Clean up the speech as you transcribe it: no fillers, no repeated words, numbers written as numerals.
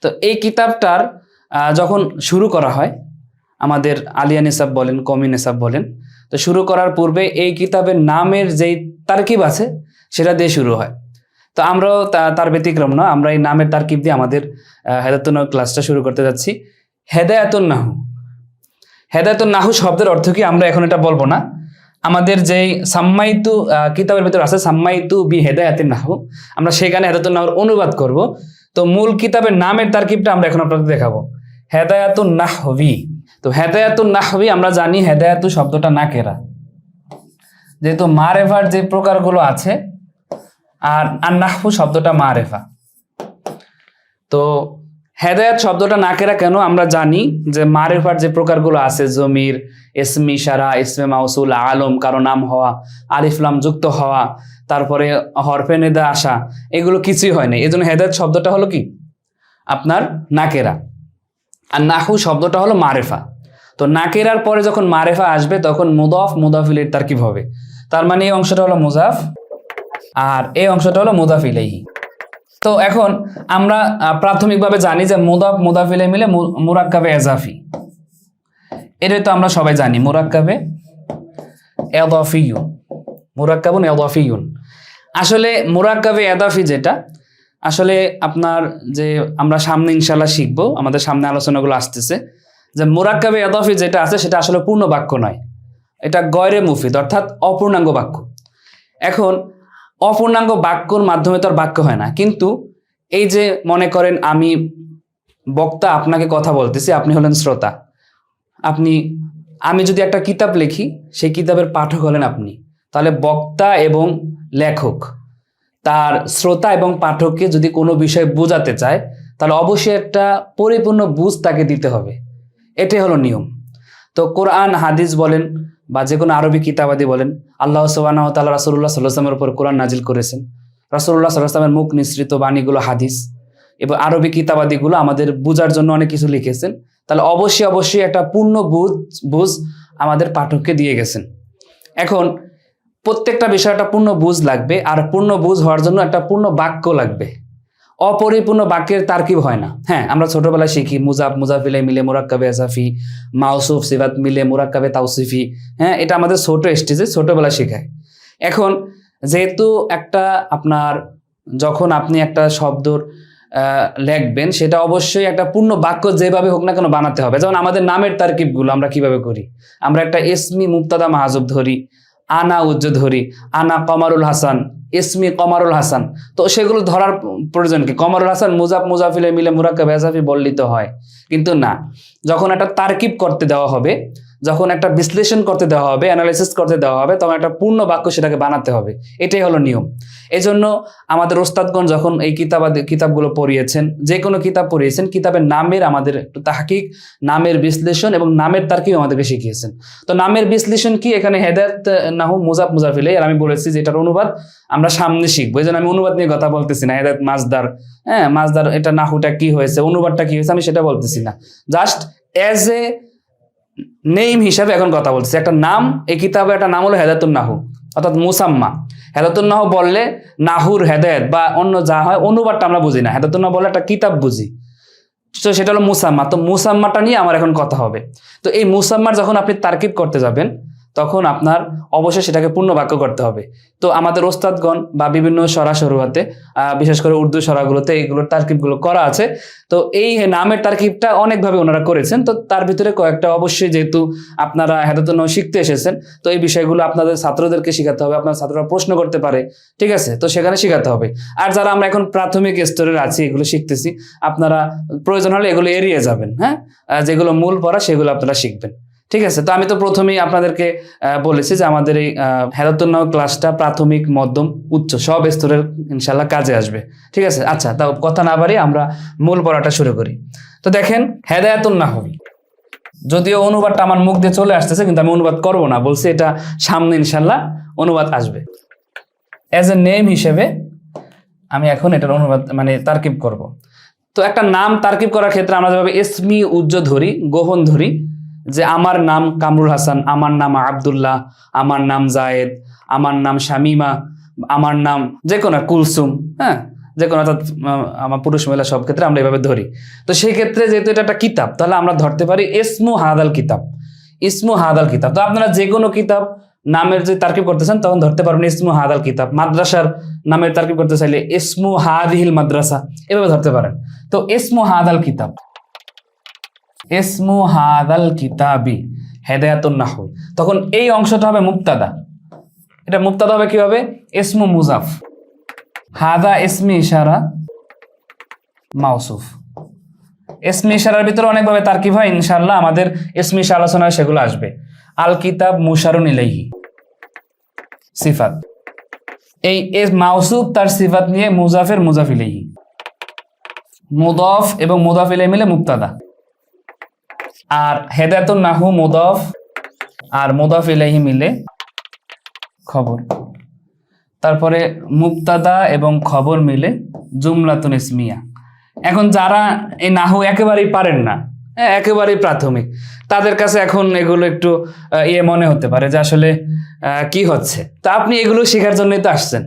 তো এই কিতাবটার যখন শুরু করা হয়, আমাদের আলিয়া নিসাব বলেন, কমি নিসাব বলেন, তো শুরু করার পূর্বে এই কিতাবের নামের যেই তারকিব আছে সেটা দিয়ে শুরু হয়। তো আমরাও তার ব্যতিক্রম না, আমরা এই নামের তারকিব দিয়ে আমাদের হেদায়াতুন নাহু ক্লাসটা শুরু করতে যাচ্ছি। হেদায়াতুন নাহু, হেদায়াতুন নাহু শব্দের অর্থ কি আমরা এখন এটা বলবো না। আমাদের যেই সাম্মাইতু কিতাবের ভিতর আছে সাম্মাইতু বি হেদায়াতুন নাহু, আমরা সেখানে হেদায়াতুন নাহুর অনুবাদ করব। তো মূল কিতাবের নামের তারকিবটা আমরা এখন আপনাদের দেখাবো, হেদায়াতুন নাহভি। তো হেদায়াতুন নাহভি আমরা জানি হেদায়াতু শব্দটা নাকেরা, যেহেতু মারেফার যে প্রকারগুলো আছে, আর নাহভু শব্দটা মারেফা। তো হেদায়াত শব্দটা নাকেরা কেন? আমরা জানি যে মারেফার যে প্রকারগুলো আছে, জমির, ইসমি ইশারা, ইসমে মাউসুল, আলম কারো নাম হওয়া, আলিফ লাম যুক্ত হওয়া, তারপরে হরফে নেদা আসা, এগুলো কিছুই হয় না। এই জন্য হেদায়াত শব্দটা হলো কি আপনার নাকেরা, আর নাহু শব্দটা হলো মারেফা। তো নাকেরার পরে যখন মারেফা আসবে তখন মুদাফ মুদাফ ইলাইহি তারকিব হবে। তার মানে এই অংশটা হলো মুজাফ আর এই অংশটা হলো মুদাফ ইলাইহি। তো এখন আমরা প্রাথমিকভাবে জানি যে মুদাফ মুদাফ ইলাইহি মিলে মুরাক্কাবে এজাফি, এটাই তো আমরা সবাই জানি, মুরাক্কাবে এদাফিয়ুন, মুরাক্কাবুন এদাফিয়ুন। আসলে মুরাক্কাবে এদাফি যেটা, আসলে আপনার যে আমরা সামনে ইনশাআল্লাহ শিখবো, আমাদের সামনে আলোচনাগুলো আসতেছে, যে মুরাক্কাবে এদাফি যেটা আছে সেটা আসলে পূর্ণ বাক্য নয়, এটা গয়রে মুফিদ অর্থাৎ অপূর্ণাঙ্গ বাক্য। এখন অপূর্ণাঙ্গ বাক্যর মাধ্যমে তো আর বাক্য হয় না, কিন্তু এই যে মনে করেন আমি বক্তা আপনাকে কথা বলতেছি, আপনি হলেন শ্রোতা, আমি যদি একটা কিতাব লিখি, সেই কিতাবের পাঠক হলেন আপনি, তাহলে বক্তা এবং লেখক তার শ্রোতা এবং পাঠককে যদি কোনো বিষয় বোঝাতে চায় তাহলে অবশ্যই একটা পরিপূর্ণ বুঝ তাকে দিতে হবে, এটাই হলো নিয়ম। তো কোরআন হাদিস বলেন বা যে কোনো আরবি কিতাবাদি বলেন, আল্লাহ সুবহানাহু ওয়া তাআলা রাসূলুল্লাহ সাল্লাল্লাহু আলাইহি ওয়াসাল্লামের উপর কোরআন নাজিল করেছেন, রাসূলুল্লাহ সাল্লাল্লাহু আলাইহি ওয়াসাল্লামের মুখ নিঃসৃত বাণীগুলো হাদিস, এবং আরবি কিতাবাদিগুলো আমাদের বোঝার জন্য অনেক কিছু লিখেছেন, তাহলে অবশ্যই একটা পূর্ণ বুঝ আমাদের পাঠককে দিয়ে গেছেন। এখন প্রত্যেকটা বিষয় একটা পূর্ণ বুঝ লাগবে, আর পূর্ণ বুঝ হওয়ার জন্য একটা পূর্ণ বাক্য লাগবে। অপরিপূর্ণ বাক্যের তারকিব হয় না। হ্যাঁ, আমরা ছোটবেলায় শিখি মুজাফ মুজাফ ইলাইহি মিলে মুরাক্কাবে এজাফি, মাউসুফ সিফাত মিলে মুরাক্কাবে তাওসিফি। হ্যাঁ, এটা আমাদের ছোট স্টেজে ছোটবেলায় শেখায়। এখন যেহেতু একটা আপনার যখন আপনি একটা শব্দর লিখবেন, সেটা অবশ্যই একটা পূর্ণ বাক্য যেভাবে হোক না কেন বানাতে হবে। যেমন আমাদের নামের তারকিবগুলো আমরা কিভাবে করি, আমরা একটা ইসমি মুবতাদা মাহজুব ধরি, আনা উজ্জ ধরি, আনা কমারুল হাসান, ইসমি কমারুল হাসান, তো সেগুলো ধরার প্রয়োজন কি? কমারুল হাসান মুজাফ মুজাফ ইলাইহি মিলে মুরাক্কাব এজাফি বললেই তো হয়, কিন্তু না, যখন একটা তারকিব করতে দেওয়া হবে, যখন একটা বিশ্লেষণ করতে দেওয়া হবে, অ্যানালাইসিস করতে দেওয়া হবে, তখন একটা পূর্ণ বাক্য সেটাকে বানাতে হবে, এটাই হলো নিয়ম। এই জন্য আমাদের ওস্তাদগণ যখন এই কিতাবগুলো পড়িয়েছেন, যে কোনো কিতাব পড়িয়েছেন, কিতাবের নামের আমাদের একটু তাহকিক, নামের বিশ্লেষণ এবং নামের তারকিব আমাদেরকে শিখিয়েছেন। তো নামের বিশ্লেষণ কি, এখানে হেদায়াত নাহু মুজাফ মুজাফ ইলাইহি, আর আমি বলেছি যে এটার অনুবাদ আমরা সামনে শিখবো, এই জন্য আমি অনুবাদ নিয়ে কথা বলতেছি না। হেদায়াত মাজদার, হ্যাঁ মাজদার, এটা নাহুটা কি হয়েছে, অনুবাদটা কি হয়েছে, আমি সেটা বলতেছি না, জাস্ট এজ এ নেম হিসাবে এখন কথা বলতেছি। একটা নাম, এই কিতাবে একটা নাম হলো হেদায়াতুন নাহু, অর্থাৎ মুসাম্মা। হেদায়াতুন নাহু বললে নাহুর হেদায়েত বা অন্য যা হয় অনুবাদটা আমরা বুঝি না, হেদায়াতুন নাহু বললে একটা কিতাব বুঝি, তো সেটা হলো মুসাম্মা। তো মুসাম্মাটা নিয়ে আমার এখন কথা হবে। তো এই মুসাম্মার যখন আপনি তারকিব করতে যাবেন, তখন আপনার অবশ্যই সেটাকে পূর্ণ বাক্য করতে হবে। তো আমাদের ওস্তাদগণ বা বিভিন্ন সরাসরুয়াতে, বিশেষ করে উর্দু সরাগুলোতে এইগুলোর তারকিবগুলো করা আছে। তো এই নামের তারকিবটা অনেকভাবে ওনারা করেছেন। তো তার ভিতরে কয়েকটা অবশ্যই, যেহেতু আপনারা হেদায়াতুন নাহু শিখতে এসেছেন, তো এই বিষয়গুলো আপনাদের ছাত্রদেরকে শেখাতে হবে, আপনার ছাত্ররা প্রশ্ন করতে পারে, ঠিক আছে, তো সেখানে শেখাতে হবে। আর যারা আমরা এখন প্রাথমিক স্তরের আছি, এগুলো শিখতেছি, আপনারা প্রয়োজন হলে এগুলো এড়িয়ে যাবেন। হ্যাঁ, যেগুলো মূল পড়া সেগুলো আপনারা শিখবেন, ঠিক আছে। তো আমি তো প্রথমেই আপনাদেরকে বলেছি যে আমাদের এই হেদায়াতুন নাহু ক্লাসটা প্রাথমিক, মধ্যম, উচ্চ সব স্তরের ইনশাআল্লাহ কাজে আসবে, ঠিক আছে। আচ্ছা, তাও কথা না বাড়িয়ে আমরা মূল পড়াটা শুরু করি। তো দেখেন, হেদায়াতুন নাহু, যদিও অনুবাদটা আমার মুখ দিয়ে চলে আসতেছে, কিন্তু আমি অনুবাদ করব না, বলছি এটা সামনে ইনশাআল্লাহ অনুবাদ আসবে। এজ এ নেম হিসেবে আমি এখন এটার অনুবাদ মানে তারকিব করব। তো একটা নাম তারকিব করার ক্ষেত্রে আমরা যেভাবে ইসমি উজ্জ ধরি, গোপন ধরি, যে আমার নাম কামরুল হাসান, আমার নাম আব্দুল্লাহ, আমার নাম জায়েদ, আমার নাম শামিমা, আমার নাম যে কোনো কুলসুম, হ্যাঁ, যে কোনো, অর্থাৎ আমার পুরুষ মহিলা সব ক্ষেত্রে আমরা এভাবে ধরি। তো সেই ক্ষেত্রে যেহেতু এটা একটা কিতাব, তাহলে আমরা ধরতে পারি ইসমু হাদাল কিতাব, ইসমু হাদাল কিতাব। তো আপনারা যে কোনো কিতাব নামের যে তারকিব করতেছেন তখন ধরতে পারবেন ইসমু হাদাল কিতাব। মাদ্রাসার নামের তারকিব করতে চাইলে ইসমু হাদিহিল মাদ্রাসা, এভাবে ধরতে পারেন। তো ইসমু হাদাল কিতাব, ইসমু হাদাল কিতাবি হেদায়াতুন নাহু, তখন এই অংশটা হবে মুবতাদা। এটা মুবতাদা হবে কি হবে? ইসমু মুজাফ, হাদা ইসমি ইশারা মাউসুফ। ইসমি ইশারার ভিতরে অনেকভাবে তারকিব হয়, ইনশাআল্লাহ আমাদের ইসমি ইশারা আলোচনায় সেগুলো আসবে। আল কিতাব মুশারুন ইলাইহি সিফাত, এই মাউসুফ তার সিফাত নিয়ে মুজাফের মুজাফ ইলাইহি, মুদাফ এবং মুদাফ ইলাইহি মিলে মুবতাদা। আর হেদায়াতুন নাহু মুদাফ আর মুদাফ ইলাইহি মিলে খবর। তারপরে মুবতাদা এবং খবর মিলে জুমলাতুন ইসমিয়া। এখন যারা এই নাহু একেবারেই পারেন না, একেবারেই প্রাথমিক, তাদের কাছে এখন এগুলো একটু মনে হতে পারে যে আসলে কি হচ্ছে। তা আপনি এগুলো শেখার জন্যই তো আসছেন।